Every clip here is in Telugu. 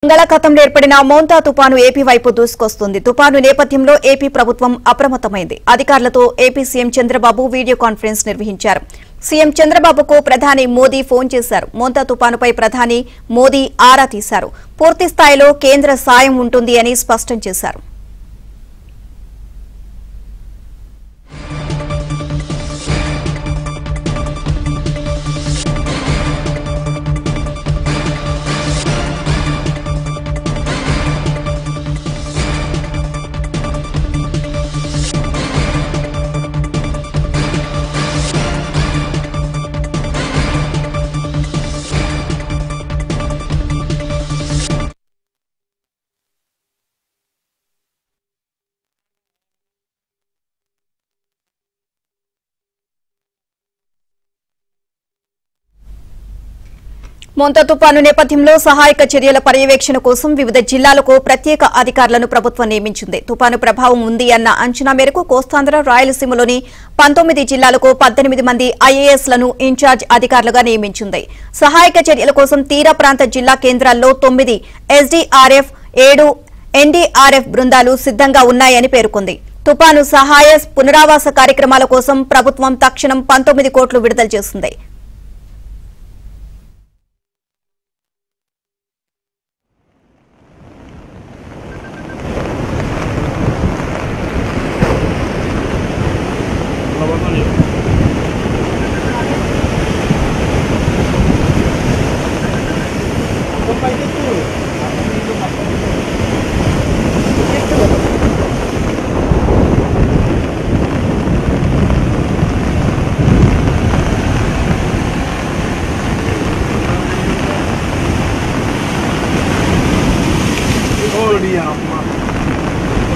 బంగాళాఖాతంలో ఏర్పడిన మోంతా తుపాను ఏపీ వైపు దూసుకొస్తుంది. తుపాను నేపథ్యంలో ఏపీ ప్రభుత్వం అప్రమత్తమైంది. అధికారులతో AP CM Chandrababu video conference నిర్వహించారు. సీఎం చంద్రబాబుకు ప్రధాని మోదీ ఫోన్ చేశారు. మోంతా తుపానుపై ప్రధాని మోదీ ఆరా తీశారు. పూర్తి స్థాయిలో కేంద్ర సాయం ఉంటుంది అని స్పష్టం చేశారు. మోంతా తుపాను నేపథ్యంలో సహాయక చర్యల పర్యవేక్షణ కోసం వివిధ జిల్లాలకు ప్రత్యేక అధికారులను ప్రభుత్వం నియమించింది. తుపాను ప్రభావం ఉంది అన్న అంచనా మేరకు కోస్తాంధ్ర, రాయలసీమలోని 19 జిల్లాలకు 18 మంది ఐఏఎస్లను ఇన్ఛార్జ్ అధికారులుగా నియమించింది. సహాయక చర్యల కోసం తీర ప్రాంత జిల్లా కేంద్రాల్లో 9 ఎస్డీఆర్ఎఫ్, 7 ఎన్డీఆర్ఎఫ్ బృందాలు సిద్దంగా ఉన్నాయని పేర్కొంది. తుపాను సహాయ పునరావాస కార్యక్రమాల కోసం ప్రభుత్వం తక్షణం 19 కోట్లు విడుదల చేసింది.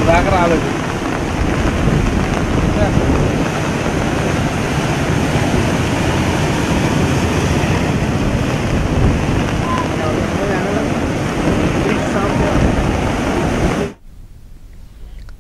దాకా రాలేదు.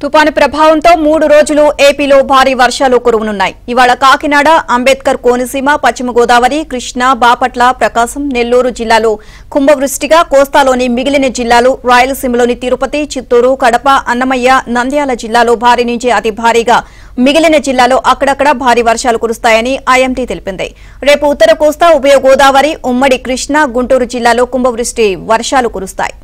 తుపాను ప్రభావంతో 3 రోజులు ఏపీలో భారీ వర్షాలు కురవనున్నాయి. ఇవాళ కాకినాడ, అంబేద్కర్ కోనసీమ, పశ్చిమ గోదావరి, కృష్ణా, బాపట్ల, ప్రకాశం, నెల్లూరు జిల్లాలో కుంభవృష్టిగా, కోస్తాలోని మిగిలిన జిల్లాలు, రాయలసీమలోని తిరుపతి, చిత్తూరు, కడప, అన్నమయ్య, నంద్యాల జిల్లాలో భారీ నుంచి అతి భారీగా, మిగిలిన జిల్లాలో అక్కడక్కడ భారీ వర్షాలు కురుస్తాయని ఐఎండీ తెలిపింది. రేపు ఉత్తర కోస్తా, ఉభయ గోదావరి, ఉమ్మడి కృష్ణా, గుంటూరు జిల్లాలో కుంభవృష్టి వర్షాలు కురుస్తాయి.